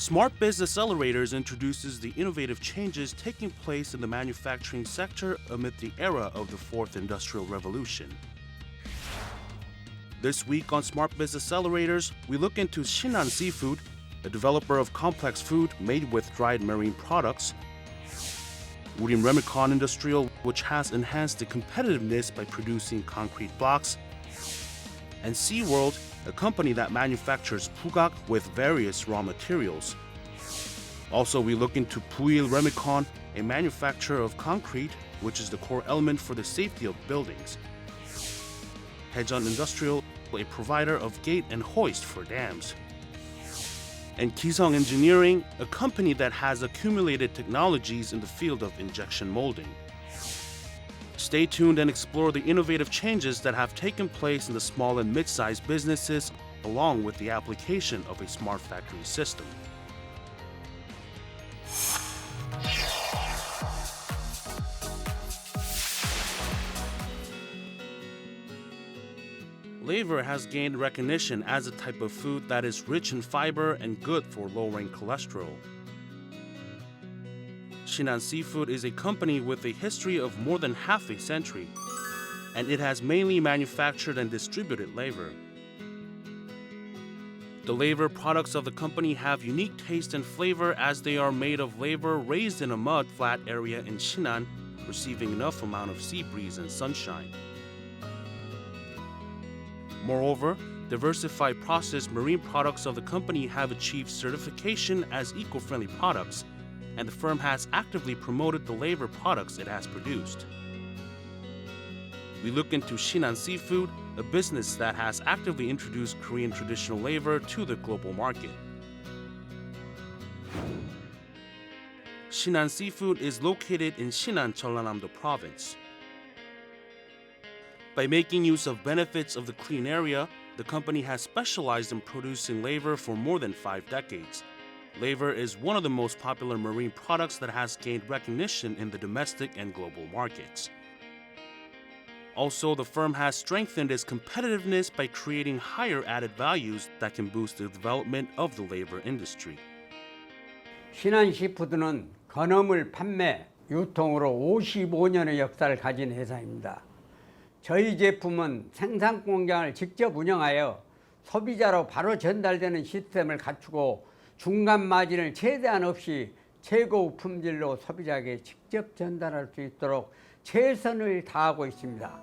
Smart Biz Accelerators introduces the innovative changes taking place in the manufacturing sector amid the era of the Fourth Industrial Revolution. This week on Smart Biz Accelerators, we look into Shinan Seafood, a developer of complex food made with dried marine products, Urim Remicon Industrial, which has enhanced the competitiveness by producing concrete blocks, and SeaWorld, a company that manufactures pugak with various raw materials. Also, we look into Puil Remicon, a manufacturer of concrete, which is the core element for the safety of buildings. Haejeon Industrial, a provider of gate and hoist for dams. And Kisung Engineering, a company that has accumulated technologies in the field of injection molding. Stay tuned and explore the innovative changes that have taken place in the small and mid-sized businesses, along with the application of a smart factory system. Laver has gained recognition as a type of food that is rich in fiber and good for lowering cholesterol. Shinan Seafood is a company with a history of more than half a century, and it has mainly manufactured and distributed laver. The laver products of the company have unique taste and flavor as they are made of laver raised in a mud flat area in Shinan, receiving enough amount of sea breeze and sunshine. Moreover, diversified processed marine products of the company have achieved certification as eco-friendly products, and the firm has actively promoted the laver products it has produced. We look into Shinan Seafood, a business that has actively introduced Korean traditional laver to the global market. Shinan Seafood is located in Shinan, Jeollanam-do Province. By making use of benefits of the clean area, the company has specialized in producing laver for more than 5 decades. Laver is one of the most popular marine products that has gained recognition in the domestic and global markets. Also, the firm has strengthened its competitiveness by creating higher added values that can boost the development of the laver industry. 신한 시푸드는 건어물 판매, 유통으로 55년의 역사를 가진 회사입니다. 저희 제품은 생산 공장을 직접 운영하여 소비자로 바로 전달되는 시스템을 갖추고 중간 마진을 최대한 없이 최고의 품질로 소비자에게 직접 전달할 수 있도록 최선을 다하고 있습니다.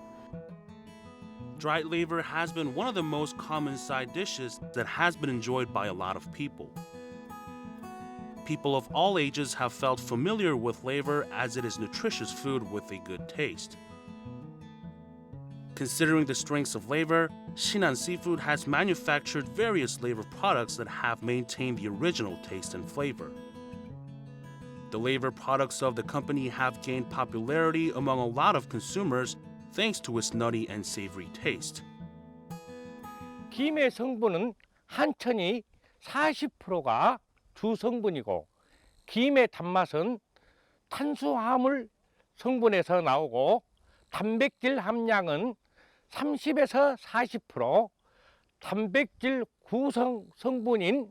Dried laver has been one of the most common side dishes that has been enjoyed by a lot of people. People of all ages have felt familiar with laver as it is nutritious food with a good taste. Considering the strengths of laver, Shinan Seafood has manufactured various laver products that have maintained the original taste and flavor. The laver products of the company have gained popularity among a lot of consumers thanks to its nutty and savory taste. 김의 성분은 한천이 40%가 주 성분이고 김의 단맛은 탄수화물 성분에서 나오고 단백질 함량은 30에서 40%, 단백질 구성 성분인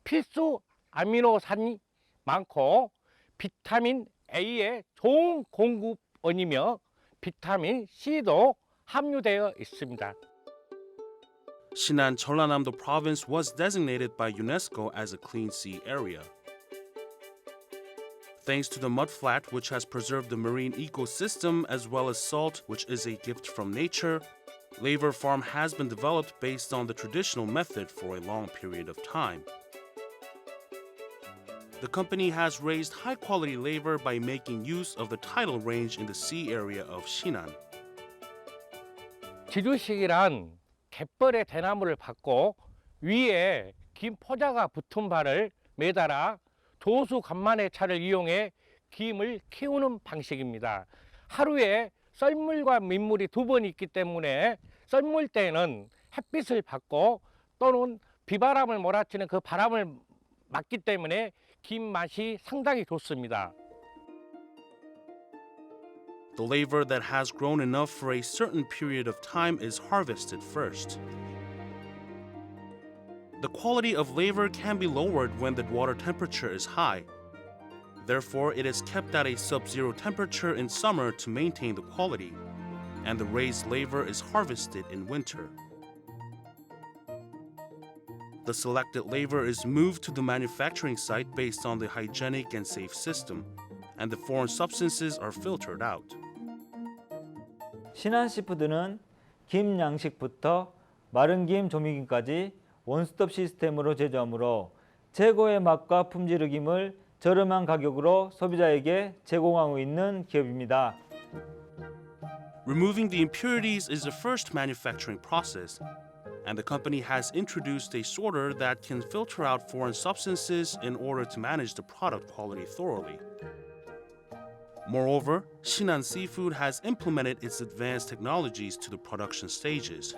필수 아미노산이 많고 비타민 A의 좋은 공급원이며 비타민 C도 함유되어 있습니다. Shinan, Jeollanam-do Province was designated by UNESCO as a clean sea area. Thanks to the mudflat, which has preserved the marine ecosystem, as well as salt, which is a gift from nature, laver farm has been developed based on the traditional method for a long period of time. The company has raised high-quality laver by making use of the tidal range in the sea area of Shinan. 지주식이란 갯벌의 대나무를 받고 위에 긴 포자가 붙은 발을 매달아 조수 간만의 차를 이용해 김을 키우는 방식입니다. 하루에 썰물과 민물이 2번 있기 때문에 썰물 때는 햇빛을 받고 또는 비바람을 몰아치는 그 바람을 맞기 때문에 김 맛이 상당히 좋습니다. The laver that has grown enough for a certain period of time is harvested first. The quality of laver can be lowered when the water temperature is high. Therefore, it is kept at a sub-zero temperature in summer to maintain the quality, and the raised laver is harvested in winter. The selected laver is moved to the manufacturing site based on the hygienic and safe system, and the foreign substances are filtered out. 신한시푸드는 김 양식부터 마른 김, 조미김까지 원스톱 시스템으로 제조하므로 최고의 맛과 품질의 김을 저렴한 가격으로 소비자에게 제공하고 있는 기업입니다. Removing the impurities is the first manufacturing process, and the company has introduced a sorter that can filter out foreign substances in order to manage the product quality thoroughly. Moreover, Shinan Seafood has implemented its advanced technologies to the production stages.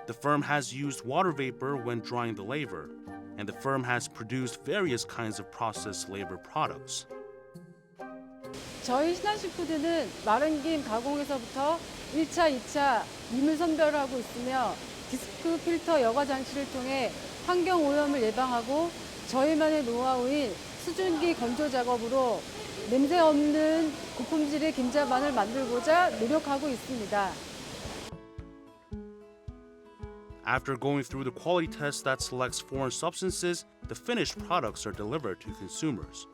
The firm has used water vapor when drying the laver, and the firm has produced various kinds of processed laver products. 저희 신한시푸드는 마른 김 가공에서부터 1차, 2차 임을 선별하고 있으며 디스크 필터 여과 장치를 통해 환경 오염을 예방하고 저희만의 노하우인 수증기 건조 작업으로 냄새 없는 고품질의 김자반을 만들고자 노력하고 있습니다. After going through the quality test that selects foreign substances, the finished products are delivered to consumers.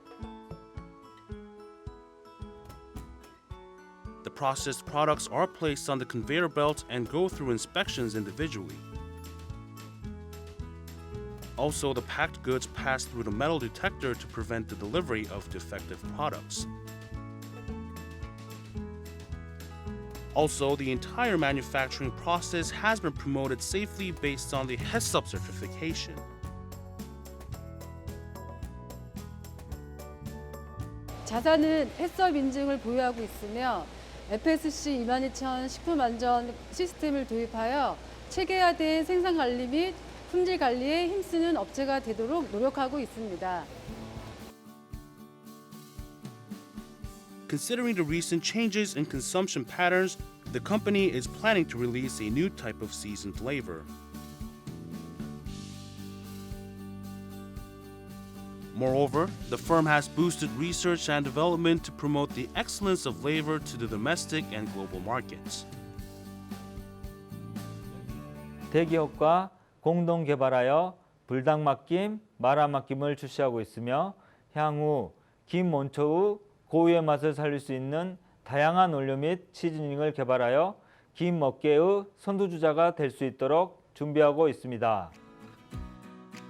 The processed products are placed on the conveyor belt and go through inspections individually. Also, the packed goods pass through the metal detector to prevent the delivery of defective products. Also, the entire manufacturing process has been promoted safely based on the HESUP certification. 자사는 해썹 인증을 보유하고 있으며 FSC 22000 식품안전 시스템을 도입하여 체계화된 생산 관리 및 품질 관리에 힘쓰는 업체가 되도록 노력하고 있습니다. Considering the recent changes in consumption patterns, the company is planning to release a new type of seasoned laver. Moreover, the firm has boosted research and development to promote the excellence of laver to the domestic and global markets. 대기업과 공동 개발하여 불닭맛김, 마라맛김을 출시하고 있으며 향후 김 원초의 고유의 맛을 살릴 수 있는 다양한 원료 및 시즈닝을 개발하여 김 업계의 선두주자가 될 수 있도록 준비하고 있습니다.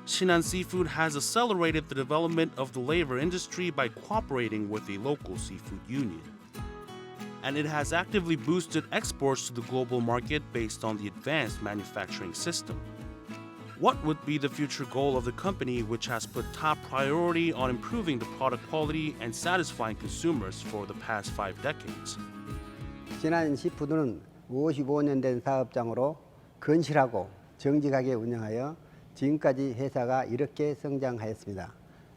Shinan Seafood has accelerated the development of the laver industry by cooperating with a local seafood union. And it has actively boosted exports to the global market based on the advanced manufacturing system. What would be the future goal of the company, which has put top priority on improving the product quality and satisfying consumers for the past 5 decades? 신한시푸드는 55년 된 사업장으로 건실하고 정직하게 운영하여 지금까지 회사가 이렇게 성장하였습니다.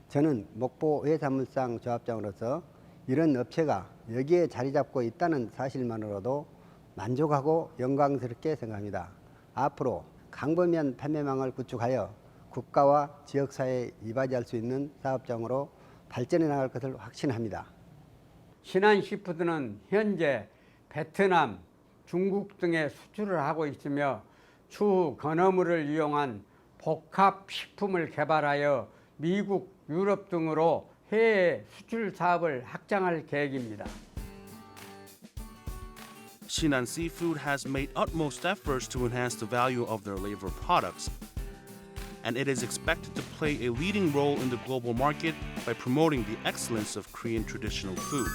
저는 목포 해산물상 조합장으로서 이런 업체가 여기에 자리 잡고 있다는 사실만으로도 만족하고 영광스럽게 생각합니다. 앞으로 강범위한 판매망을 구축하여 국가와 지역사회에 이바지할 수 있는 사업장으로 발전해 나갈 것을 확신합니다. 신한시푸드는 현재 베트남, 중국 등에 수출을 하고 있으며 추후 건어물을 이용한 복합식품을 개발하여 미국, 유럽 등으로 해외 수출 사업을 확장할 계획입니다. Shinan Seafood has made utmost efforts to enhance the value of their laver products, and it is expected to play a leading role in the global market by promoting the excellence of Korean traditional food.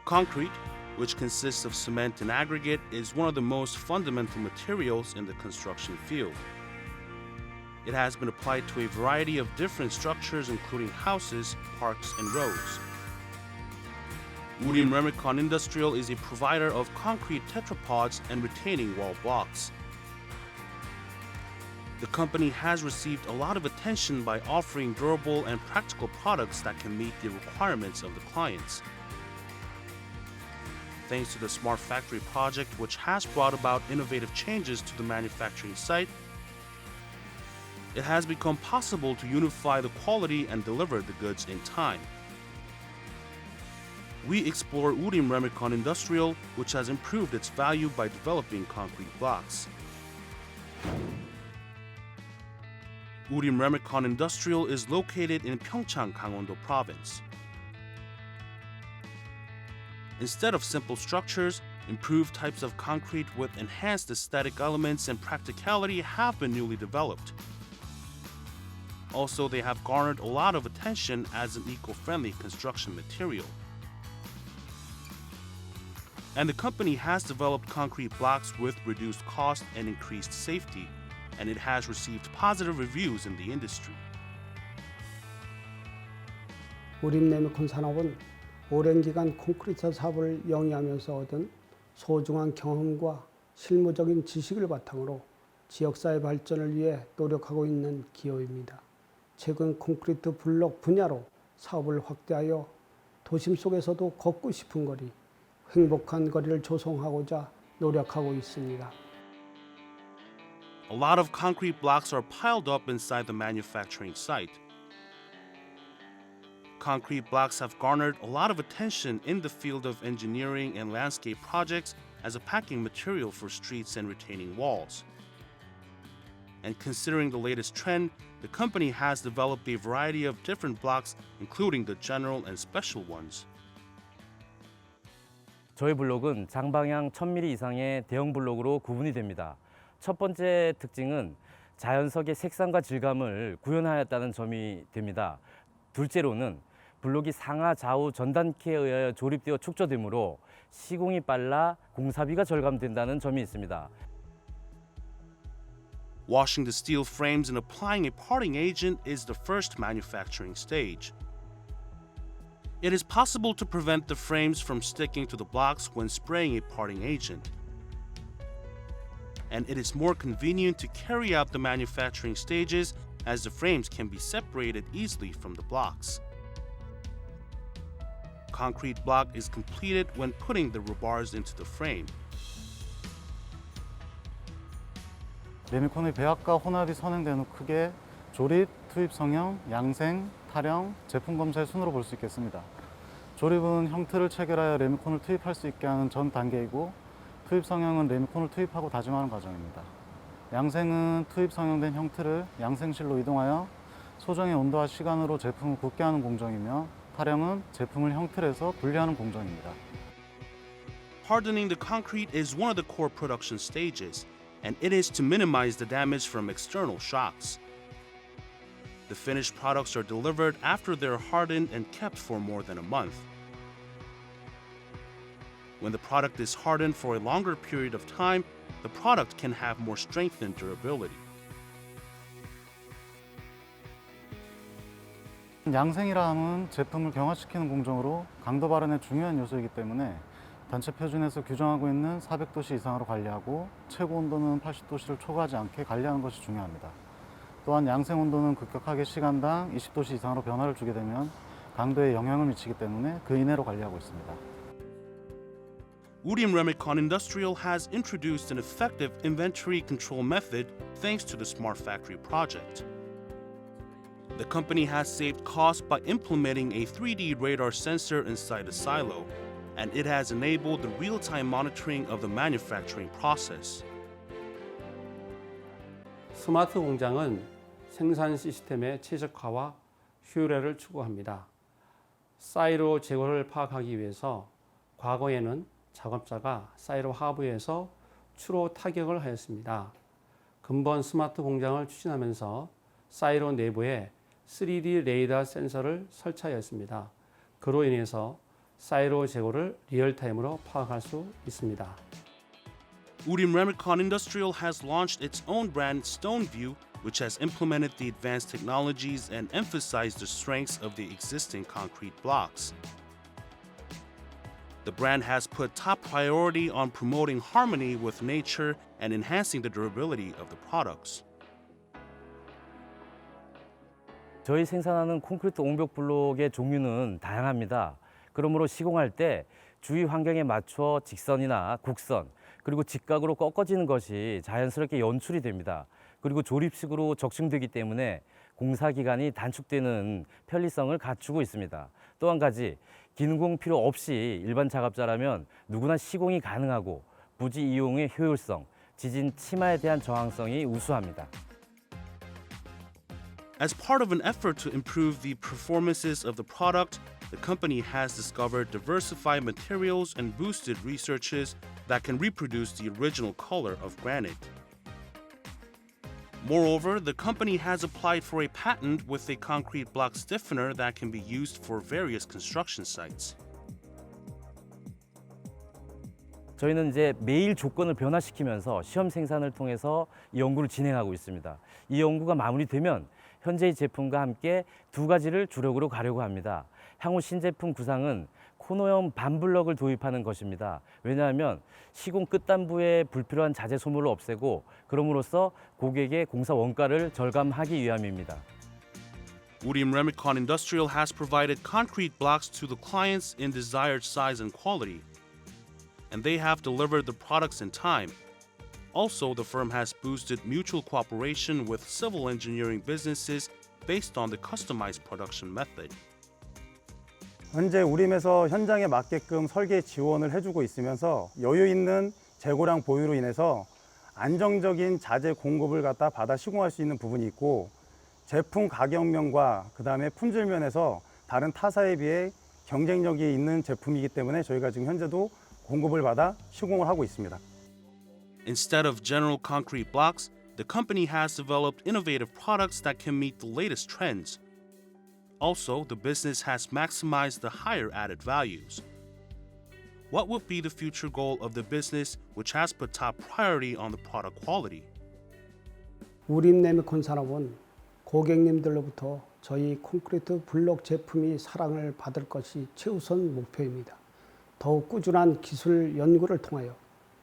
Concrete, which consists of cement and aggregate, is one of the most fundamental materials in the construction field. It has been applied to a variety of different structures, including houses, parks, and roads. Urim Remicon Industrial is a provider of concrete tetrapods and retaining wall blocks. The company has received a lot of attention by offering durable and practical products that can meet the requirements of the clients. Thanks to the Smart Factory project, which has brought about innovative changes to the manufacturing site, it has become possible to unify the quality and deliver the goods in time. We explore Urim Remicon Industrial, which has improved its value by developing concrete blocks. Urim Remicon Industrial is located in Pyeongchang, Gangwon-do Province. Instead of simple structures, improved types of concrete with enhanced aesthetic elements and practicality have been newly developed. Also, they have garnered a lot of attention as an eco-friendly construction material. And the company has developed concrete blocks with reduced cost and increased safety, and it has received positive reviews in the industry. 우림 레미콘 산업은 오랜 기간 콘크리트 사업을 영위하면서 얻은 소중한 경험과 실무적인 지식을 바탕으로 지역사회 발전을 위해 노력하고 있는 기업입니다. 최근 콘크리트 블록 분야로 사업을 확대하여 도심 속에서도 걷고 싶은 거리, 행복한 거리를 조성하고자 노력하고 있습니다. A lot of concrete blocks are piled up inside the manufacturing site. Concrete blocks have garnered a lot of attention in the field of engineering and landscape projects as a packing material for streets and retaining walls. And considering the latest trend, the company has developed a variety of different blocks, including the general and special ones. 저희 블록은 장방향 1000mm 이상의 대형 블록으로 구분이 됩니다. 첫 번째 특징은 자연석의 색상과 질감을 구현하였다는 점이 됩니다. 둘째로는 블록이 상하 좌우 전단키에 의하여 조립되어 축조되므로 시공이 빨라 공사비가 절감된다는 점이 있습니다. Washing the steel frames and applying a parting agent is the first manufacturing stage. It is possible to prevent the frames from sticking to the blocks when spraying a parting agent. And it is more convenient to carry out the manufacturing stages as the frames can be separated easily from the blocks. Concrete block is completed when putting the rebars into the frame. 레미콘의 배합과 혼합이 선행된 후 크게 조립, 투입 성형, 양생, 타령, 제품 검사의 순으로 볼 수 있겠습니다. 조립은 형틀을 체결하여 레미콘을 투입할 수 있게 하는 전 단계이고, 투입 성형은 레미콘을 투입하고 다짐하는 과정입니다. 양생은 투입 성형된 형틀을 양생실로 이동하여 소정의 온도와 시간으로 제품을 굳게 하는 공정이며, 타령은 제품을 형틀에서 분리하는 공정입니다. Hardening the concrete is one of the core production stages, and it is to minimize the damage from external shocks. The finished products are delivered after they're hardened and kept for more than a month. When the product is hardened for a longer period of time, the product can have more strength and durability. 양생이라 함은 제품을 경화시키는 공정으로 강도 발현의 중요한 요소이기 때문에 단체 표준에서 규정하고 있는 400도씨 이상으로 관리하고 최고 온도는 80도씨를 초과하지 않게 관리하는 것이 중요합니다. 또한 양생 온도는 급격하게 시간당 20도씨 이상으로 변화를 주게 되면 강도에 영향을 미치기 때문에 그 이내로 관리하고 있습니다. Urim Remicon Industrial has introduced an effective inventory control method thanks to the Smart Factory project. The company has saved costs by implementing a 3D radar sensor inside a silo, and it has enabled the real-time monitoring of the manufacturing process. 스마트 공장은 생산 시스템의 최적화와 효율화를 추구합니다. 사이로 재고를 파악하기 위해서 과거에는 작업자가 사이로 하부에서 추로 타격을 하였습니다. 근본 스마트 공장을 추진하면서 사이로 내부에 3D 레이더 센서를 설치하였습니다. 그로 인해서 사이로 재고를 리얼타임으로 파악할 수 있습니다. Urim Remicon Industrial has launched its own brand, StoneView, which has implemented the advanced technologies and emphasized the strengths of the existing concrete blocks. The brand has put top priority on promoting harmony with nature and enhancing the durability of the products. 저희 생산하는 콘크리트 옹벽 블록의 종류는 다양합니다. 그러므로 시공할 때 주위 환경에 맞춰 직선이나 곡선, 그리고 직각으로 꺾어지는 것이 자연스럽게 연출이 됩니다. 그리고 조립식으로 적층되기 때문에 공사 기간이 단축되는 편리성을 갖추고 있습니다. 또 한 가지, 기능공 필요 없이 일반 작업자라면 누구나 시공이 가능하고 부지 이용의 효율성, 지진 침하에 대한 저항성이 우수합니다. As part of an effort to improve the performances of the product, the company has discovered diversified materials and boosted researches that can reproduce the original color of granite. Moreover, the company has applied for a patent with a concrete block stiffener that can be used for various construction sites. 저희는 이제 매일 조건을 변화시키면서 시험 생산을 통해서 이 연구를 진행하고 있습니다. 이 연구가 마무리되면 현재의 제품과 함께 두 가지를 주력으로 가려고 합니다. 향후 신제품 구상은 코너형 반블럭을 도입하는 것입니다. 왜냐하면 시공 끝단부의 불필요한 자재 소모를 없애고 그럼으로써 고객의 공사 원가를 절감하기 위함입니다. Urim Remicon Industrial has provided concrete blocks to the clients in desired size and quality, and they have delivered the products in time. Also, the firm has boosted mutual cooperation with civil engineering businesses based on the customized production method. 현재 우림에서 현장에 맞게끔 설계 지원을 해주고 있으면서 여유 있는 재고량 보유로 인해서 안정적인 자재 공급을 받아 시공할 수 있는 부분이 있고, 제품 가격면과 그 다음에 품질면에서 다른 타사에 비해 경쟁력이 있는 제품이기 때문에 저희가 지금 현재도 공급을 받아 시공을 하고 있습니다. Instead of general concrete blocks, the company has developed innovative products that can meet the latest trends. Also, the business has maximized the higher added values. What would be the future goal of the business, which has put top priority on the product quality? 우림 레미콘 산업은 고객님들로부터 저희 콘크리트 블록 제품이 사랑을 받을 것이 최우선 목표입니다. 더욱 꾸준한 기술 연구를 통하여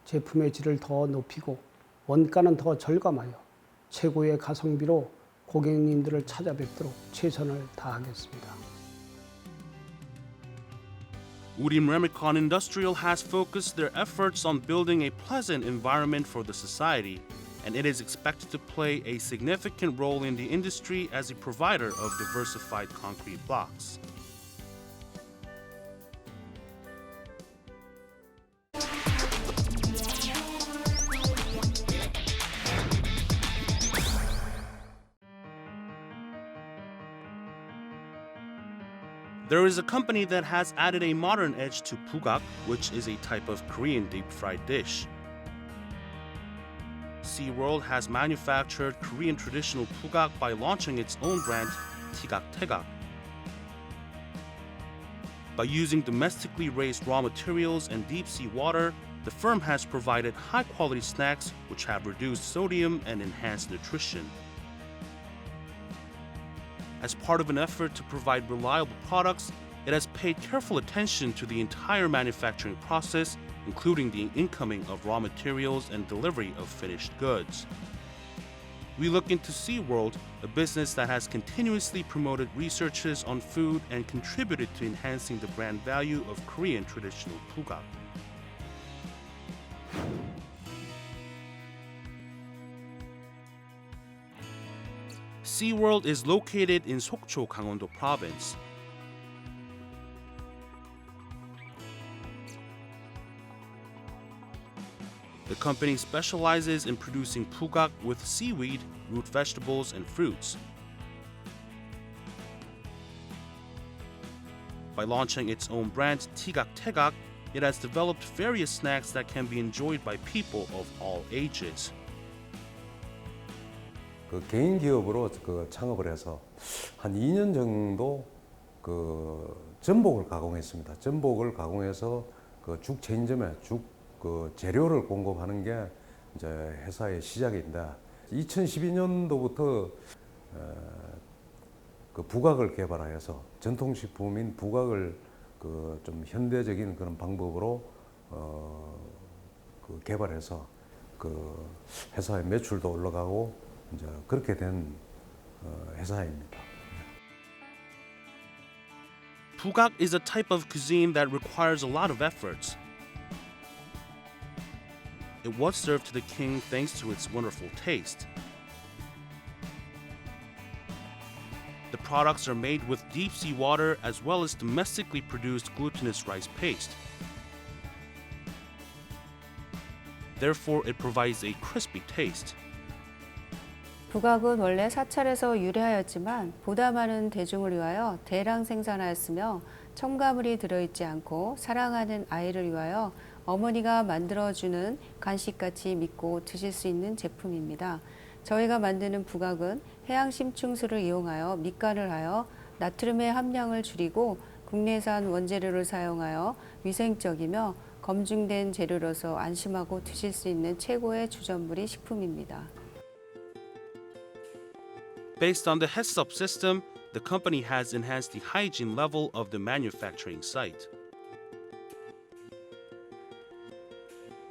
제품의 질을 더 높이고 원가는 더 절감하여 최고의 가성비로 고객님들을 찾아뵙도록 최선을 다하겠습니다. Urim Remicon Industrial has focused their efforts on building a pleasant environment for the society, and it is expected to play a significant role in the industry as a provider of diversified concrete blocks. There is a company that has added a modern edge to bugak, which is a type of Korean deep-fried dish. SeaWorld has manufactured Korean traditional bugak by launching its own brand, Tigak Tegak. By using domestically raised raw materials and deep-sea water, the firm has provided high-quality snacks which have reduced sodium and enhanced nutrition. As part of an effort to provide reliable products, it has paid careful attention to the entire manufacturing process, including the incoming of raw materials and delivery of finished goods. We look into SeaWorld, a business that has continuously promoted researches on food and contributed to enhancing the brand value of Korean traditional bugak. SeaWorld is located in Sokcho, Gangwon-do Province. The company specializes in producing bugak with seaweed, root vegetables, and fruits. By launching its own brand, Tigak Tegak, it has developed various snacks that can be enjoyed by people of all ages. 그 개인 기업으로 창업을 해서 한 2년 정도 전복을 가공했습니다. 전복을 가공해서 죽 체인점에 재료를 공급하는 게 이제 회사의 시작인데, 2012년도부터 부각을 개발하여서 전통식품인 부각을 좀 현대적인 그런 방법으로 개발해서 회사의 매출도 올라가고 이제 그렇게 된 회사입니다. Pugak is a type of cuisine that requires a lot of efforts. It was served to the king thanks to its wonderful taste. The products are made with deep sea water as well as domestically produced glutinous rice paste. Therefore, it provides a crispy taste. 부각은 원래 사찰에서 유래하였지만 보다 많은 대중을 위하여 대량 생산하였으며 첨가물이 들어있지 않고 사랑하는 아이를 위하여 어머니가 만들어주는 간식같이 믿고 드실 수 있는 제품입니다. 저희가 만드는 부각은 해양 심층수를 이용하여 밑간을 하여 나트륨의 함량을 줄이고 국내산 원재료를 사용하여 위생적이며 검증된 재료로서 안심하고 드실 수 있는 최고의 주전부리 식품입니다. Based on the HESUP system, the company has enhanced the hygiene level of the manufacturing site.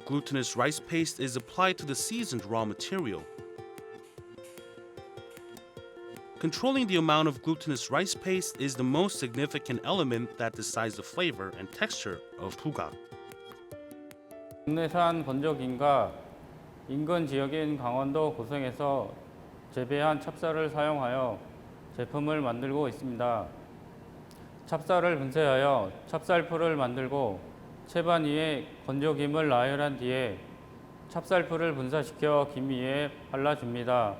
Glutinous rice paste is applied to the seasoned raw material. Controlling the amount of glutinous rice paste is the most significant element that decides the flavor and texture of pugak. 국내산 건조김과 인근 지역인 강원도 고성에서 재배한 찹쌀을 사용하여 제품을 만들고 있습니다. 찹쌀을 분쇄하여 찹쌀풀을 만들고 채반 위에 건조김을 나열한 뒤에 찹쌀풀을 분사시켜 김 위에 발라줍니다.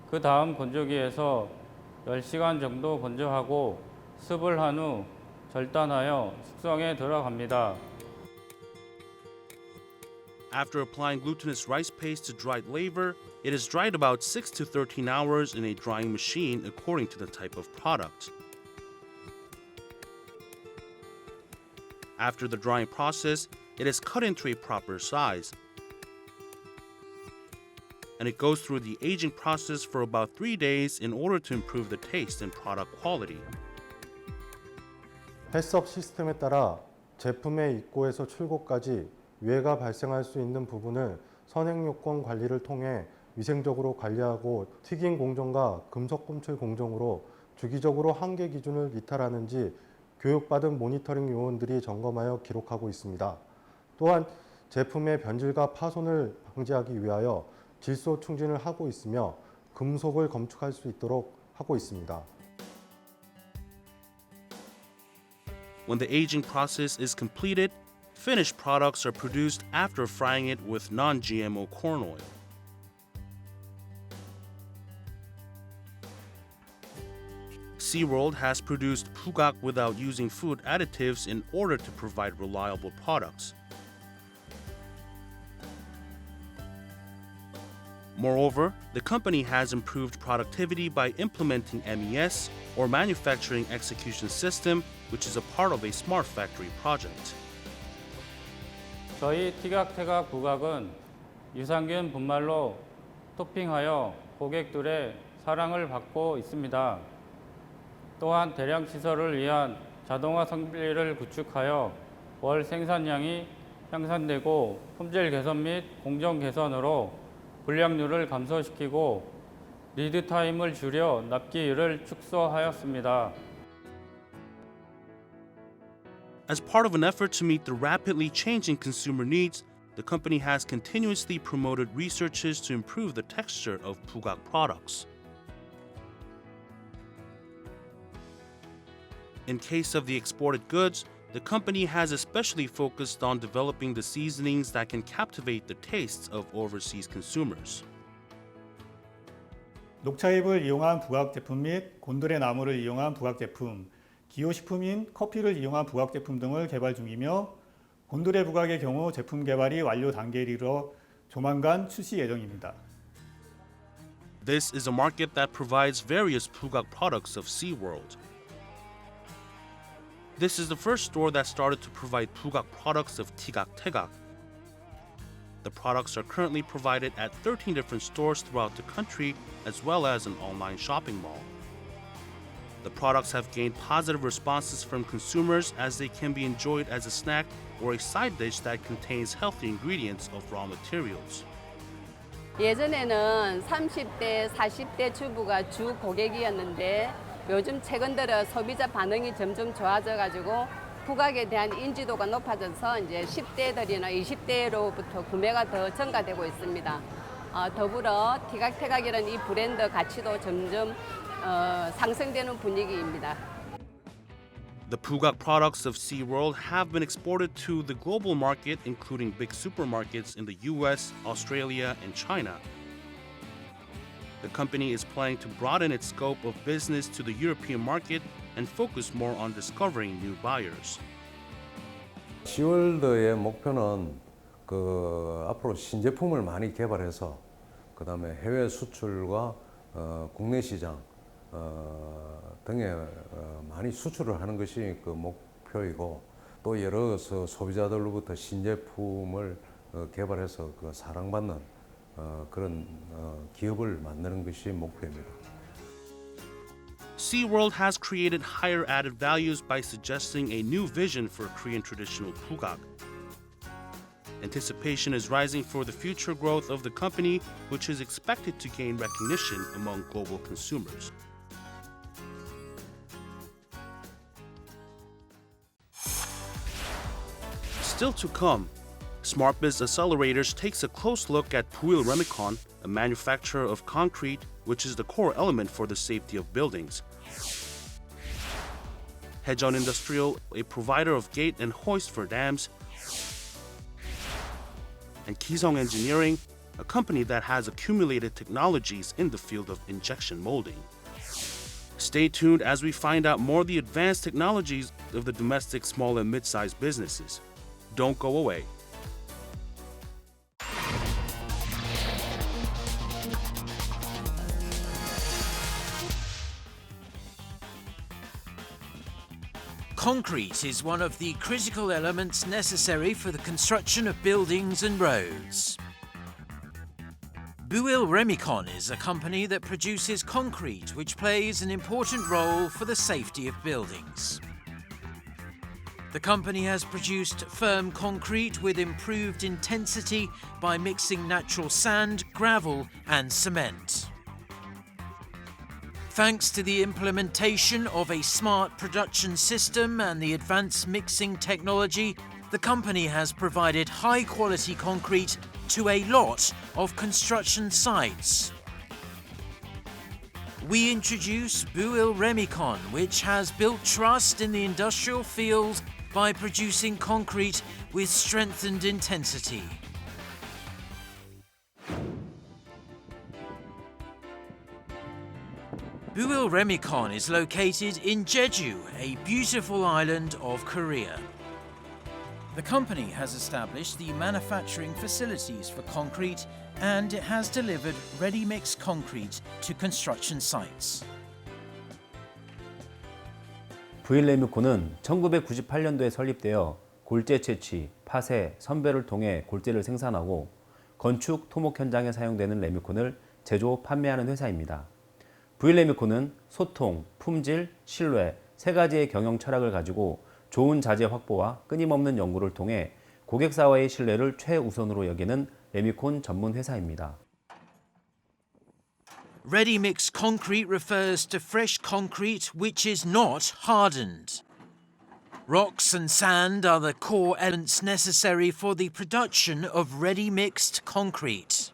그 다음 건조기에서 10시간 정도 건조하고 습을 한 후 절단하여 숙성에 들어갑니다. After applying glutinous rice paste to dried labor, it is dried about 6 to 13 hours in a drying machine according to the type of product. After the drying process, it is cut into a proper size. And it goes through the aging process for about 3 days in order to improve the taste and product quality. 해썹 시스템에 따라 제품의 입고에서 출고까지 유해가 발생할 수 있는 부분을 선행요건 관리를 통해 위생적으로 관리하고 튀김 공정과 금속 검출 공정으로 주기적으로 한계 기준을 이탈하는지 교육받은 모니터링 요원들이 점검하여 기록하고 있습니다. 또한 제품의 변질과 파손을 방지하기 위하여 질소 충진을 하고 있으며 금속을 검출할 수 있도록 하고 있습니다. When the aging process is completed, finished products are produced after frying it with non-GMO corn oil. SeaWorld has produced pugak without using food additives in order to provide reliable products. Moreover, the company has improved productivity by implementing MES, or Manufacturing Execution System, which is a part of a smart factory project. 저희 티각태각 부각은 유산균 분말로 토핑하여 고객들의 사랑을 받고 있습니다. 또한 대량 시설을 위한 자동화 성비를 구축하여 월 생산량이 향상되고 품질 개선 및 공정 개선으로 불량률을 감소시키고 리드 타임을 줄여 납기율을 축소하였습니다. As part of an effort to meet the rapidly changing consumer needs, the company has continuously promoted researches to improve the texture of pugak products. In case of the exported goods, the company has especially focused on developing the seasonings that can captivate the tastes of overseas consumers. 녹차잎을 이용한 부각 제품 및 곤드레 나무를 이용한 부각 제품, 기호식품인 커피를 이용한 부각 제품 등을 개발 중이며 곤드레 부각의 경우 제품 개발이 완료 단계에 이르러 조만간 출시 예정입니다. This is a market that provides various pugak products of SeaWorld. This is the first store that started to provide pugak products of Tigak-Tegak. The products are currently provided at 13 different stores throughout the country, as well as an online shopping mall. The products have gained positive responses from consumers as they can be enjoyed as a snack or a side dish that contains healthy ingredients of raw materials. 예전에는 30대, 40대 주부가 주 고객이었는데 요즘 최근 들어 소비자 반응이 점점 좋아져가지고 부각에 대한 인지도가 높아져서 이제 10대들이나 20대로부터 구매가 더 증가되고 있습니다. 더불어 티각태각이라는 이 브랜드 가치도 점점 상승되는 분위기입니다. The Pugak products of SeaWorld have been exported to the global market, including big supermarkets in the US, Australia, and China. The company is planning to broaden its scope of business to the European market and focus more on discovering new buyers. 시월드의 목표는 앞으로 신제품을 많이 개발해서 그다음에 해외 수출과 국내 시장 등에 많이 수출을 하는 것이 그 목표이고, 또 여러 소비자들로부터 신제품을 개발해서 사랑받는 그런 기업을 만드는 것이 목표입니다. SeaWorld has created higher added values by suggesting a new vision for Korean traditional Pugak. Anticipation is rising for the future growth of the company, which is expected to gain recognition among global consumers. Still to come, SmartBiz Accelerators takes a close look at Puil Remicon, a manufacturer of concrete, which is the core element for the safety of buildings. Haejeon Industrial, a provider of gate and hoist for dams. And Kisong Engineering, a company that has accumulated technologies in the field of injection molding. Stay tuned as we find out more of the advanced technologies of the domestic small and mid-sized businesses. Don't go away. Concrete is one of the critical elements necessary for the construction of buildings and roads. Puil Remicon is a company that produces concrete, which plays an important role for the safety of buildings. The company has produced firm concrete with improved intensity by mixing natural sand, gravel, and cement. Thanks to the implementation of a smart production system and the advanced mixing technology, the company has provided high-quality concrete to a lot of construction sites. We introduce Puil Remicon, which has built trust in the industrial field by producing concrete with strengthened intensity. Puil Remicon is located in Jeju, a beautiful island of Korea. The company has established the manufacturing facilities for concrete, and it has delivered ready-mix concrete to construction sites. Puil Remicon은 1998년도에 설립되어 골재 채취, 파쇄, 선별을 통해 골재를 생산하고 건축, 토목 현장에 사용되는 레미콘을 제조, 판매하는 회사입니다. Puil Remicon은 소통, 품질, 신뢰 세 가지의 경영 철학을 가지고 좋은 자재 확보와 끊임없는 연구를 통해 고객사와의 신뢰를 최우선으로 여기는 레미콘 전문 회사입니다. Ready-mix concrete refers to fresh concrete which is not hardened. Rocks and sand are the core elements necessary for the production of ready-mixed concrete.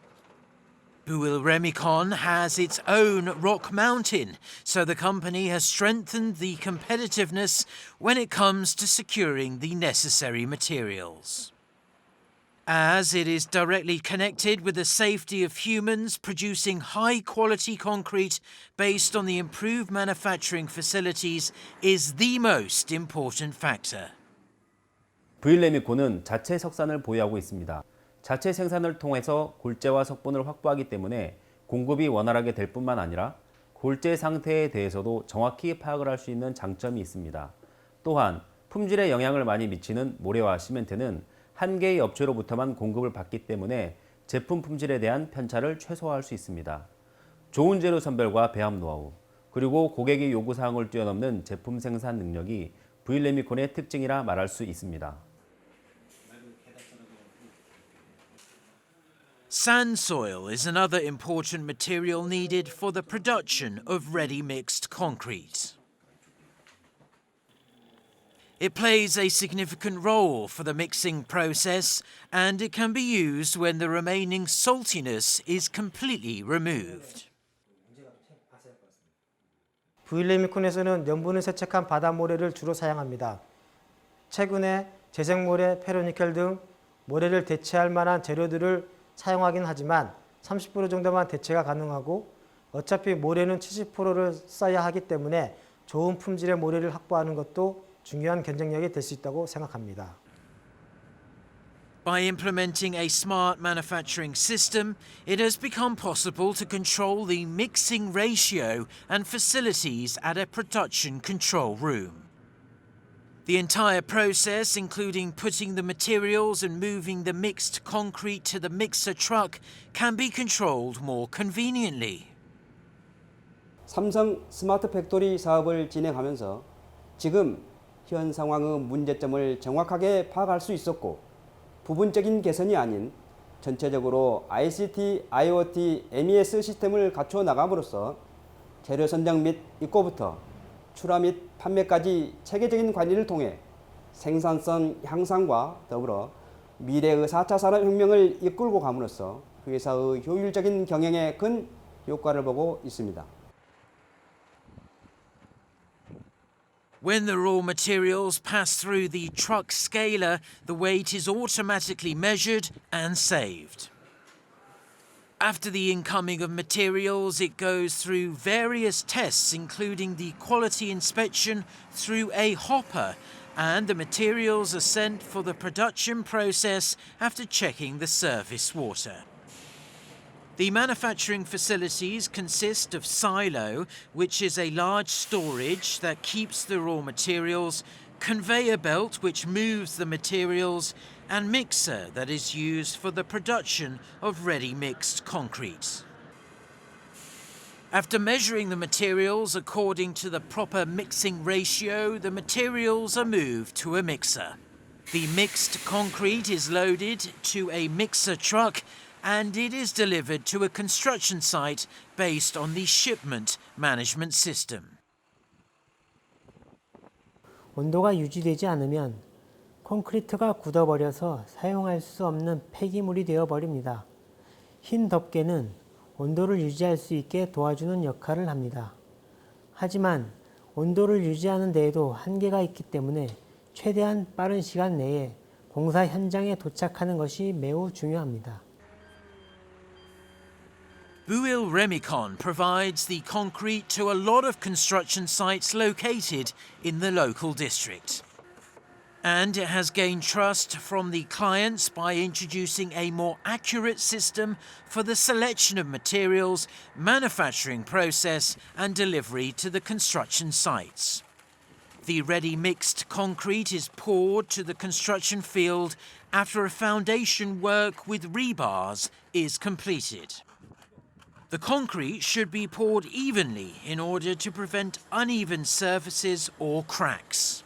Puil Remicon has its own rock mountain, so the company has strengthened the competitiveness when it comes to securing the necessary materials. As it is directly connected with the safety of humans, producing high-quality concrete based on the improved manufacturing facilities is the most important factor. Puil Remicon은 자체 석산을 보유하고 있습니다. 자체 생산을 통해서 골재와 석분을 확보하기 때문에 공급이 원활하게 될 뿐만 아니라 골재 상태에 대해서도 정확히 파악을 할 수 있는 장점이 있습니다. 또한 품질에 영향을 많이 미치는 모래와 시멘트는 한 개의 업체로부터만 공급을 받기 때문에 제품 품질에 대한 편차를 최소화할 수 있습니다. 좋은 재료 선별과 배합 노하우, 그리고 고객의 요구사항을 뛰어넘는 제품 생산 능력이 Puil Remicon의 특징이라 말할 수 있습니다. Sand soil is another important material needed for the production of ready-mixed concrete. It plays a significant role for the mixing process, and it can be used when the remaining saltiness is completely removed. 브이레미콘에서는 염분을 세척한 바닷모래를 주로 사용합니다. 최근에 재생모래, 페로니켈 등 모래를 대체할 만한 재료들을 사용하긴 하지만 30% 정도만 대체가 가능하고 어차피 모래는 70%를 써야 하기 때문에 좋은 품질의 모래를 확보하는 것도 중요한 경쟁력이 될 수 있다고 생각합니다. By implementing a smart manufacturing system, it has become possible to control the mixing ratio and facilities at a production control room. The entire process, including putting the materials and moving the mixed concrete to the mixer truck, can be controlled more conveniently. 삼성 스마트 팩토리 사업을 진행하면서 지금 현 상황의 문제점을 정확하게 파악할 수 있었고 부분적인 개선이 아닌 전체적으로 ICT, IoT, MES 시스템을 갖추어 나감으로써 재료 선정 및 입고부터 출하 및 판매까지 체계적인 관리를 통해 생산성 향상과 더불어 미래의 4차 산업혁명을 이끌고 감으로써 회사의 효율적인 경영에 큰 효과를 보고 있습니다. When the raw materials pass through the truck scaler, the weight is automatically measured and saved. After the incoming of materials, it goes through various tests, including the quality inspection through a hopper, and the materials are sent for the production process after checking the surface water. The manufacturing facilities consist of silo, which is a large storage that keeps the raw materials, conveyor belt, which moves the materials, and mixer that is used for the production of ready-mixed concrete. After measuring the materials according to the proper mixing ratio, the materials are moved to a mixer. The mixed concrete is loaded to a mixer truck and it is delivered to a construction site based on the shipment management system. 온도가 유지되지 않으면 콘크리트가 굳어버려서 사용할 수 없는 폐기물이 되어버립니다. 흰 덮개는 온도를 유지할 수 있게 도와주는 역할을 합니다. 하지만 온도를 유지하는 데에도 한계가 있기 때문에 최대한 빠른 시간 내에 공사 현장에 도착하는 것이 매우 중요합니다. Buil Remicon provides the concrete to a lot of construction sites located in the local district. And it has gained trust from the clients by introducing a more accurate system for the selection of materials, manufacturing process, and delivery to the construction sites. The ready-mixed concrete is poured to the construction field after a foundation work with rebars is completed. The concrete should be poured evenly in order to prevent uneven surfaces or cracks.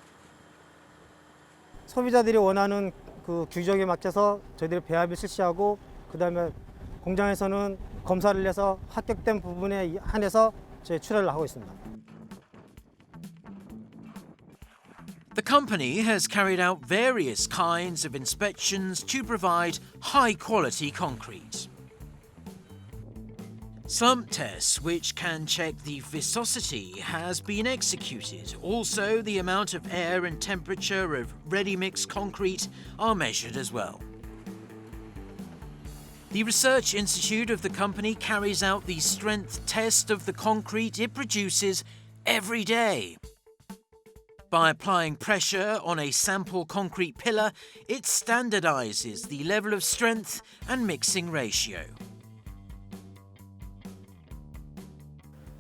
소비자들이 원하는 그 규정에 맞춰서 저희들이 배합을 실시하고 그다음에 공장에서는 검사를 해서 합격된 부분에 한해서 저희 출하를 하고 있습니다. The company has carried out various kinds of inspections to provide high-quality concrete. Slump tests, which can check the viscosity, has been executed. Also, the amount of air and temperature of ready-mix concrete are measured as well. The Research Institute of the company carries out the strength test of the concrete it produces every day. By applying pressure on a sample concrete pillar, it standardizes the level of strength and mixing ratio.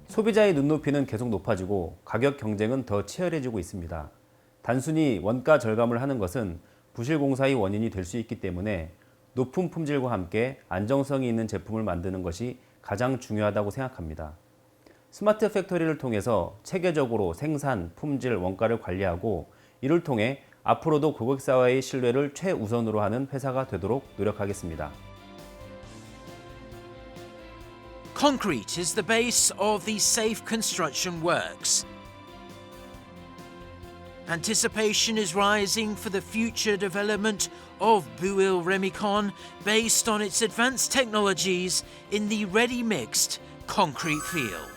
소비자의 눈높이는 계속 높아지고 가격 경쟁은 더 치열해지고 있습니다. 단순히 원가 절감을 하는 것은 부실 공사의 원인이 될 수 있기 때문에 높은 품질과 함께 안정성이 있는 제품을 만드는 것이 가장 중요하다고 생각합니다. 스마트 팩토리를 통해서 체계적으로 생산, 품질, 원가를 관리하고 이를 통해 앞으로도 고객사와의 신뢰를 최우선으로 하는 회사가 되도록 노력하겠습니다. Concrete is the base of the safe construction works. Anticipation is rising for the future development of Buil Remicon based on its advanced technologies in the ready-mixed concrete field.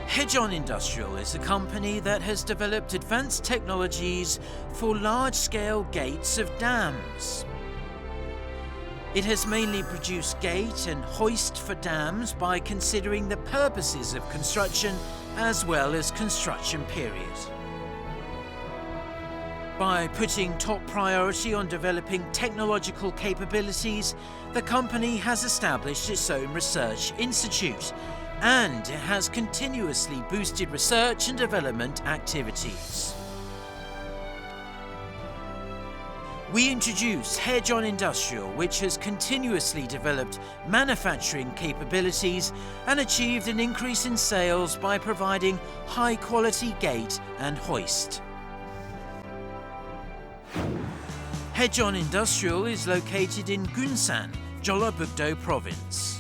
Hejon Industrial is a company that has developed advanced technologies for large-scale gates of dams. It has mainly produced gate and hoist for dams by considering the purposes of construction as well as construction period. By putting top priority on developing technological capabilities, the company has established its own research institute, and it has continuously boosted research and development activities. We introduce Hejon Industrial, which has continuously developed manufacturing capabilities and achieved an increase in sales by providing high-quality gate and hoist. Hejon Industrial is located in Gunsan, Jeollabuk-do Province.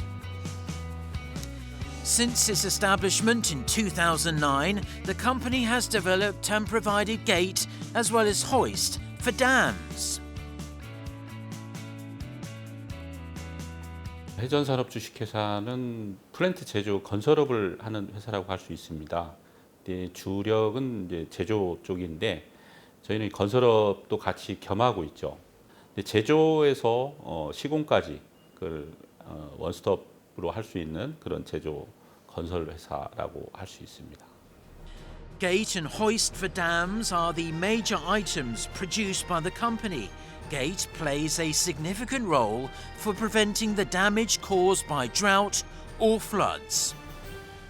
Since its establishment in 2009, the company has developed and provided gate as well as hoist for dams. 해전산업 주식회사는 플랜트 제조 건설업을 하는 회사라고 할 수 있습니다. 주력은 이제 제조 쪽인데 저희는 건설업도 같이 겸하고 있죠. 제조에서 시공까지 그걸 원스톱으로 할 수 있는 그런 제조 건설 회사라고 할 수 있습니다. Gate and hoist for dams are the major items produced by the company. Gate plays a significant role for preventing the damage caused by drought or floods.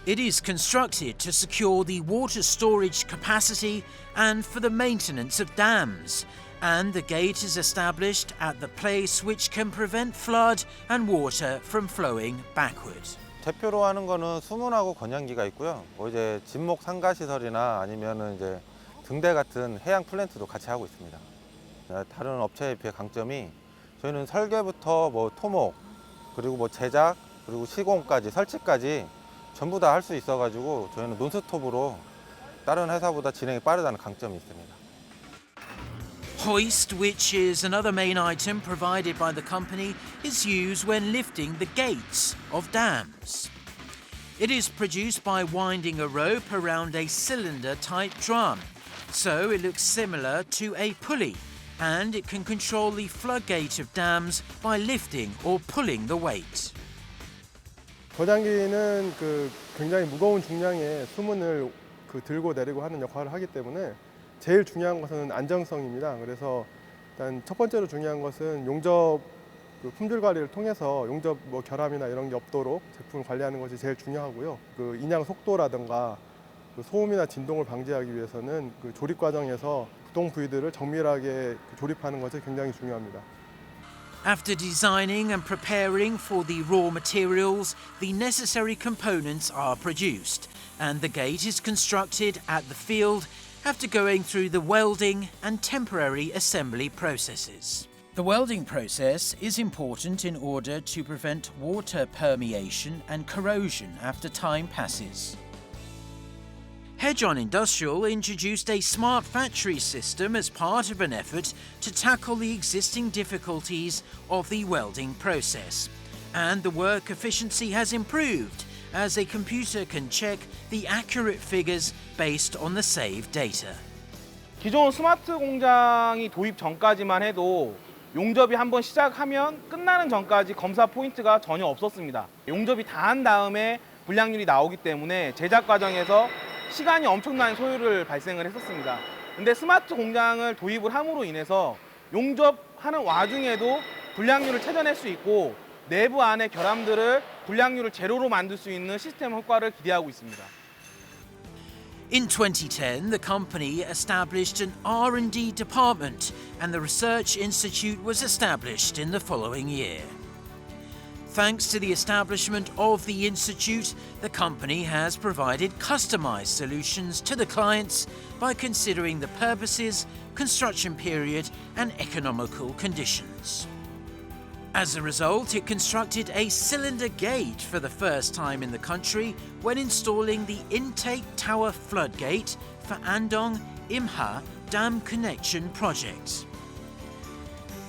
It is constructed to secure the water storage capacity and for the maintenance of dams, and the gate is established at the place which can prevent flood and water from flowing backward. 대표로 하는 거는 수문하고 건양기가 있고요. 이제 진목 상가 시설이나 아니면은 이제 등대 같은 해양 플랜트도 같이 하고 있습니다. 다른 업체에 비해 강점이 저희는 설계부터 토목 그리고 제작 그리고 시공까지 설치까지 전부 다 할 수 있어가지고 저희는 논스톱으로 다른 회사보다 진행이 빠르다는 강점이 있습니다. Hoist, which is another main item provided by the company, is used when lifting the gates of dams. It is produced by winding a rope around a cylinder-type drum, so it looks similar to a pulley, and it can control the floodgate of dams by lifting or pulling the weight. 거장기는 굉장히 무거운 중량의 수문을 들고 내리고 하는 역할을 하기 때문에 제일 중요한 것은 안정성입니다. 그래서 일단 첫 번째로 중요한 것은 용접 품질 관리를 통해서 용접 결함이나 이런 게 없도록 제품을 관리하는 것이 제일 중요하고요. 인양 속도라든가 소음이나 진동을 방지하기 위해서는 조립 과정에서 구동 부위들을 정밀하게 조립하는 것이 굉장히 중요합니다. After designing and preparing for the raw materials, the necessary components are produced, and the gate is constructed at the field after going through the welding and temporary assembly processes. The welding process is important in order to prevent water permeation and corrosion after time passes. Hejon Industrial introduced a smart factory system as part of an effort to tackle the existing difficulties of the welding process, and the work efficiency has improved as a computer can check the accurate figures based on the saved data. 기존 스마트 공장이 도입 전까지만 해도 용접이 한번 시작하면 끝나는 전까지 검사 포인트가 전혀 없었습니다. 용접이 다 한 다음에 불량률이 나오기 때문에 제작 과정에서 시간이 엄청난 소요를 발생을 했었습니다. 근데 스마트 공장을 도입을 함으로 인해서 용접하는 와중에도 불량률을 찾아낼 수 있고 내부 안의 결함들을 불량률을 제로로 만들 수 있는 시스템 효과를 기대하고 있습니다. In 2010, the company established an R&D department, and the research institute was established in the following year. Thanks to the establishment of the Institute, the company has provided customized solutions to the clients by considering the purposes, construction period, and economical conditions. As a result, it constructed a cylinder gate for the first time in the country when installing the intake tower floodgate for Andong Imha Dam Connection project.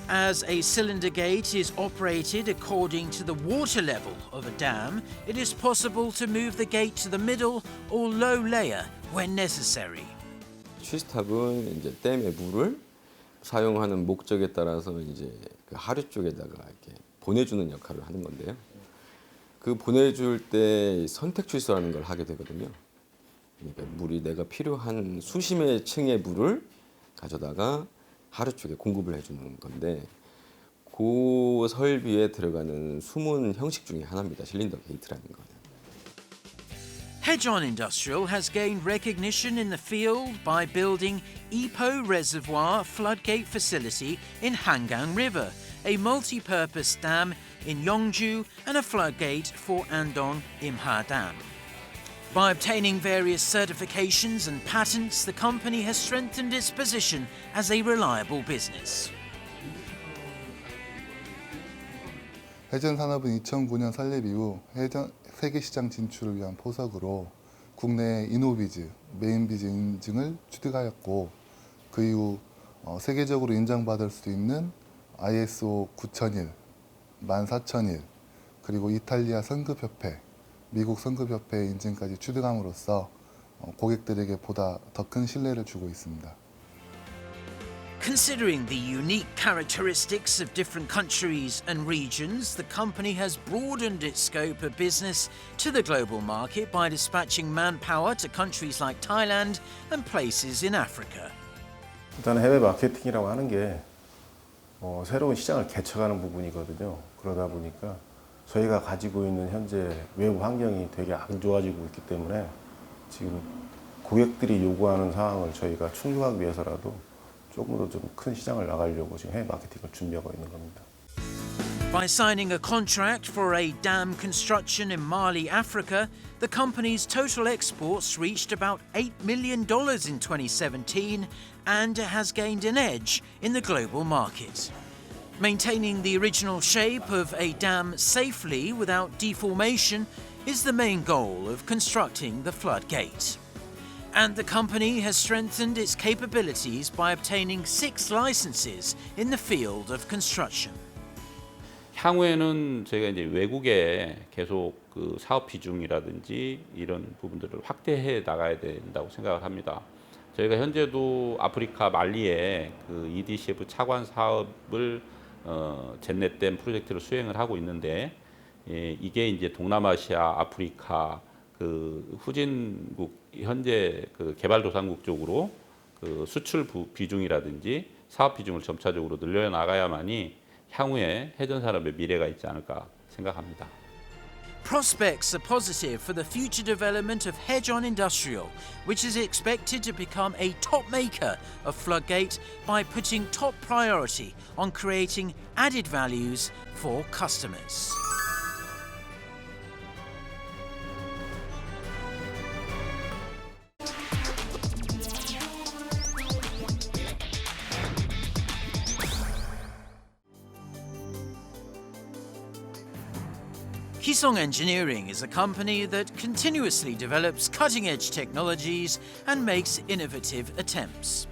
As a cylinder gate is operated according to the water level of a dam, it is possible to move the gate to the middle or low layer when necessary. 취스탑은 이제 댐의 물을 사용하는 목적에 따라서 이제 그 하류 쪽에다가 이렇게 보내주는 역할을 하는 건데요. 그 보내줄 때 선택 취소라는 걸 하게 되거든요. 그러니까 물이 내가 필요한 수심의 층의 물을 가져다가 하류 쪽에 공급을 해주는 건데 그 설비에 들어가는 숨은 형식 중에 하나입니다. 실린더 게이트라는 거는. Hejon Industrial has gained recognition in the field by building Ipoh Reservoir Floodgate Facility in Hangang River, a multi-purpose dam in Yeongju and a floodgate for Andong Imha Dam. By obtaining various certifications and patents, the company has strengthened its position as a reliable business. 해전 산업은 2009년 설립 이후 해전 세계 시장 진출을 위한 포석으로 국내 이노비즈, 메인비즈 인증을 취득하였고 그 이후 세계적으로 인정받을 수 있는 ISO 9001, 14001, 그리고 이탈리아 성급협회, 미국 성급협회 인증까지 취득함으로써 고객들에게 보다 더 큰 신뢰를 주고 있습니다. Considering the unique characteristics of different countries and regions, the company has broadened its scope of business to the global market by dispatching manpower to countries like Thailand and places in Africa. 일단 해외 마케팅이라고 하는 게 새로운 시장을 개척하는 부분이거든요. 그러다 보니까 저희가 가지고 있는 현재 외부 환경이 되게 안 좋아지고 있기 때문에 지금 고객들이 요구하는 상황을 저희가 충족하기 위해서라도 조금 더 좀 큰 시장을 나가려고 지금 해외 마케팅을 준비하고 있는 겁니다. By signing a contract for a dam construction in Mali, Africa, the company's total exports reached about $8 million in 2017 and has gained an edge in the global market. Maintaining the original shape of a dam safely without deformation is the main goal of constructing the floodgate. And the company has strengthened its capabilities by obtaining 6 licenses in the field of construction. 향후에는 저희가 이제 외국에 계속 그 사업 비중이라든지 이런 부분들을 확대해 나가야 된다고 생각을 합니다. 저희가 현재도 아프리카 말리에 그 EDCF 차관 사업을 젠넷댐 프로젝트를 수행을 하고 있는데 이게 이제 동남아시아, 아프리카 그 후진국 현재 그 개발도상국 쪽으로 그 수출 비중이라든지 사업 비중을 점차적으로 늘려 나가야만이 향후에 해전 산업의 미래가 있지 않을까 생각합니다. Prospects are positive for the future development of Hejon Industrial, which is expected to become a top maker of floodgate by putting top priority on creating added values for customers. Kisong Engineering is a company that continuously develops cutting-edge technologies and makes innovative attempts.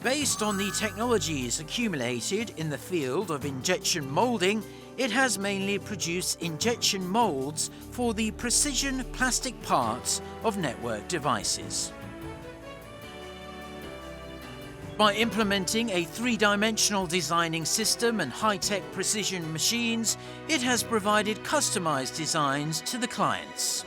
Based on the technologies accumulated in the field of injection molding, it has mainly produced injection molds for the precision plastic parts of network devices. By implementing a 3-dimensional designing system and high-tech precision machines, it has provided customized designs to the clients.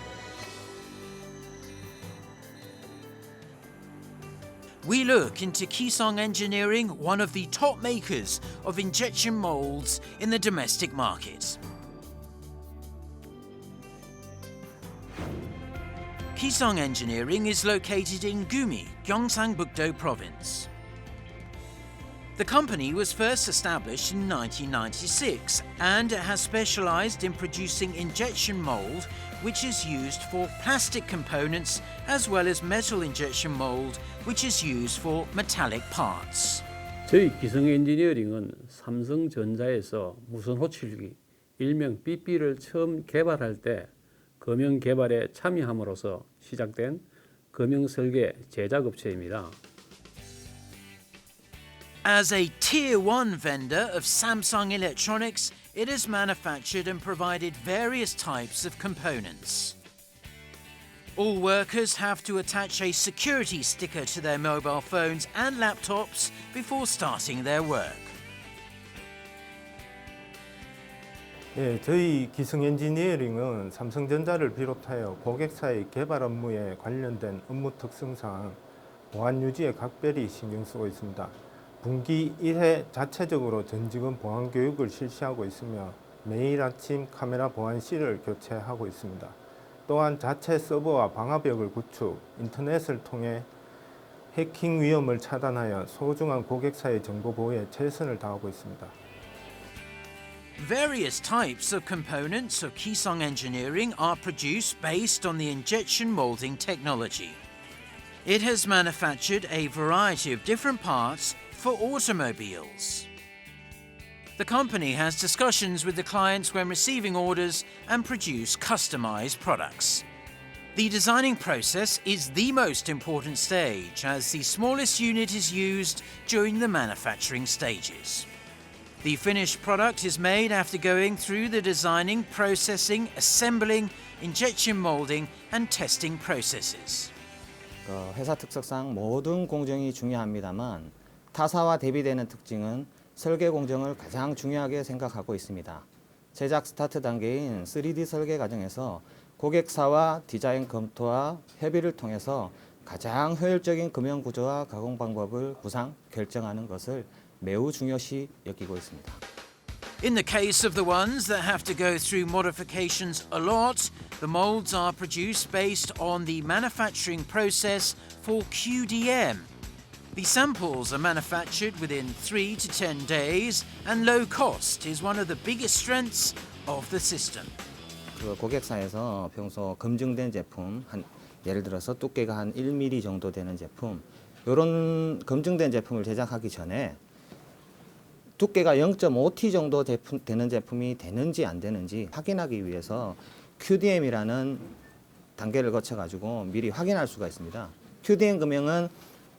We look into Kisong Engineering, one of the top makers of injection molds in the domestic market. Kisong Engineering is located in Gumi, Gyeongsang-buk-do Province. The company was first established in 1996 and it has specialized in producing injection mold, which is used for plastic components, as well as metal injection mold, which is used for metallic parts. 저희 기성 엔지니어링은 삼성전자에서 무선 호출기 일명 BB를 처음 개발할 때 금형 개발에 참여함으로써 시작된 금형 설계 제작 업체입니다. As a Tier 1 vendor of Samsung Electronics, it has manufactured and provided various types of components. All workers have to attach a security sticker to their mobile phones and laptops before starting their work. 예, 저희 기성 엔지니어링은 삼성전자를 비롯하여 고객사의 개발 업무에 관련된 업무 특성상 보안 유지에 각별히 신경 쓰고 있습니다. 분기 1회 자체적으로 전 직원 보안 교육을 실시하고 있으며 매일 아침 카메라 보안 실을 교체하고 있습니다. 또한 자체 서버와 방화벽을 구축, 인터넷을 통해 해킹 위험을 차단하여 소중한 고객사의 정보 보호에 최선을 다하고 있습니다. Various types of components of Keysong Engineering are produced based on the injection molding technology. It has manufactured a variety of different parts for automobiles. The company has discussions with the clients when receiving orders and produce customized products. The designing process is the most important stage, as the smallest unit is used during the manufacturing stages. The finished product is made after going through the designing, processing, assembling, injection molding and testing processes. 회사 특성상 모든 공정이 중요합니다만 타사와 대비되는 특징은 설계 공정을 가장 중요하게 생각하고 있습니다. 제작 스타트 단계인 3D 설계 과정에서 고객사와 디자인 검토와 협의를 통해서 가장 효율적인 금형 구조와 가공 방법을 구상, 결정하는 것을 매우 중요시 여기고 있습니다. In the case of the ones that have to go through modifications a lot, the molds are produced based on the manufacturing process for QDM. The samples are manufactured within 3 to 10 days, and low cost is one of the biggest strengths of the system. 고객사에서 평소 검증된 제품, 예를 들어서 두께가 한 1mm 정도 되는 제품, 이런 검증된 제품을 제작하기 전에 두께가 0.5T 정도 되는 제품이 되는지 안 되는지 확인하기 위해서 QDM이라는 단계를 거쳐가지고 미리 확인할 수가 있습니다. QDM 금형은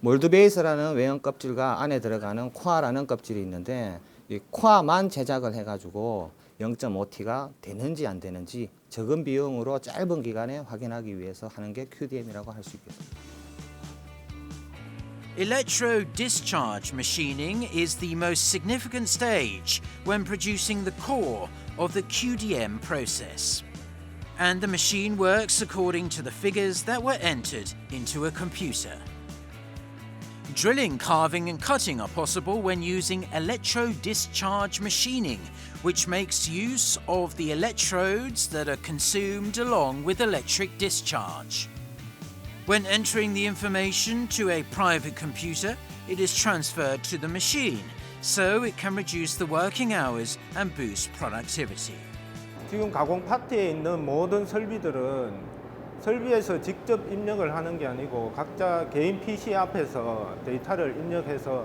몰드 베이스라는 외형 껍질과 안에 들어가는 코아라는 껍질이 있는데 이 코아만 제작을 해가지고 0.5T가 되는지 안 되는지 적은 비용으로 짧은 기간에 확인하기 위해서 하는 게 QDM이라고 할 수 있겠습니다. Electro-discharge machining is the most significant stage when producing the core of the QDM process. And the machine works according to the figures that were entered into a computer. Drilling, carving and cutting are possible when using electro-discharge machining, which makes use of the electrodes that are consumed along with electric discharge. When entering the information to a private computer, it is transferred to the machine, so it can reduce the working hours and boost productivity. 지금 가공 파트에 있는 모든 설비들은 설비에서 직접 입력을 하는 게 아니고 각자 개인 PC 앞에서 데이터를 입력해서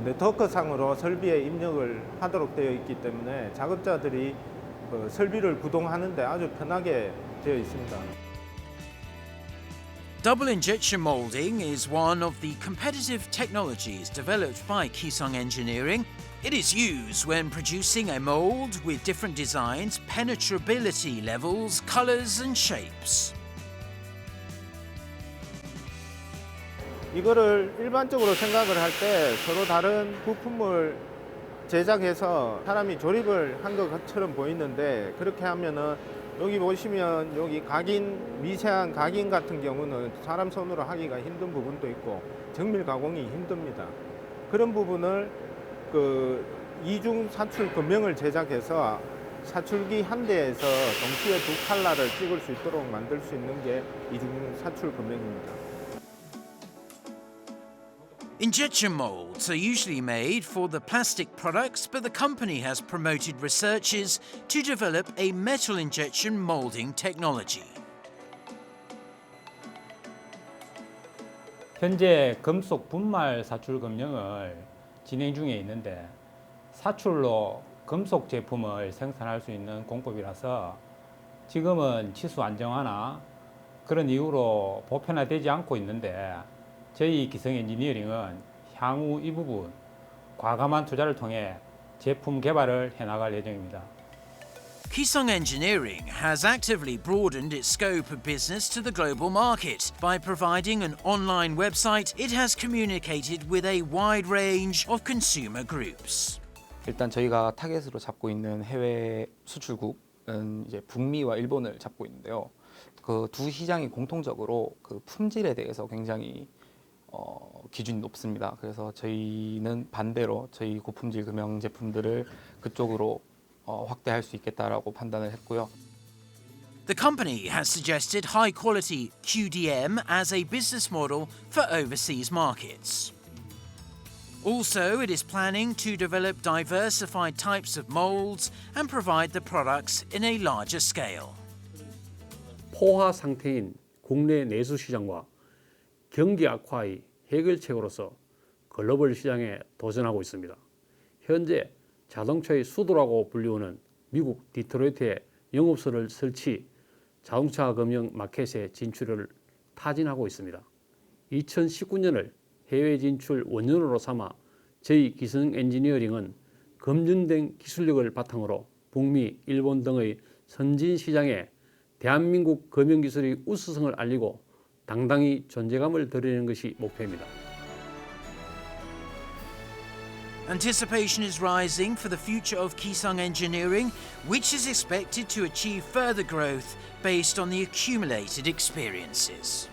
네트워크상으로 설비에 입력을 하도록 되어 있기 때문에 작업자들이 설비를 구동하는 데 아주 편하게 되어 있습니다. Double injection molding is one of the competitive technologies developed by Keysong Engineering. It is used when producing a mold with different designs, penetrability levels, colors and shapes. 이거를 일반적으로 생각을 할 때 서로 다른 부품을 제작해서 사람이 조립을 한 것처럼 보이는데 그렇게 하면은 여기 보시면 여기 각인, 미세한 각인 같은 경우는 사람 손으로 하기가 힘든 부분도 있고 정밀 가공이 힘듭니다. 그런 부분을 이중 사출 금형을 제작해서 사출기 한 대에서 동시에 두 칼라를 찍을 수 있도록 만들 수 있는 게 이중 사출 금형입니다. Injection molds are usually made for the plastic products, but the company has promoted researches to develop a metal injection molding technology. 현재 금속 분말 사출 검증을 진행 중에 있는데 사출로 금속 제품을 생산할 수 있는 공법이라서 지금은 치수 안정화나 그런 이유로 보편화되지 않고 있는데 저희 기성 엔지니어링은 향후 이 부분 과감한 투자를 통해 제품 개발을 해나갈 예정입니다. Kisung Engineering has actively broadened its scope of business to the global market. By providing an online website, it has communicated with a wide range of consumer groups. 일단 저희가 타겟으로 잡고 있는 해외 수출국은 이제 북미와 일본을 잡고 있는데요. 그 두 시장이 공통적으로 그 품질에 대해서 굉장히 기준이 높습니다. 그래서 저희는 반대로 저희 고품질 금형 제품들을 그쪽으로 확대할 수 있겠다라고 판단을 했고요. The company has suggested high-quality QDM as a business model for overseas markets. Also, it is planning to develop diversified types of molds and provide the products in a larger scale. 포화 상태인 국내 내수 시장과 경기 악화의 해결책으로서 글로벌 시장에 도전하고 있습니다. 현재 자동차의 수도라고 불리우는 미국 디트로이트에 영업소를 설치, 자동차 금형 마켓의 진출을 타진하고 있습니다. 2019년을 해외 진출 원년으로 삼아 저희 기성 엔지니어링은 검증된 기술력을 바탕으로 북미, 일본 등의 선진 시장에 대한민국 금형 기술의 우수성을 알리고 당당히 존재감을 드리는 것이 목표입니다. Anticipation is rising for the future of Kisung Engineering, which is expected to achieve further growth based on the accumulated experiences.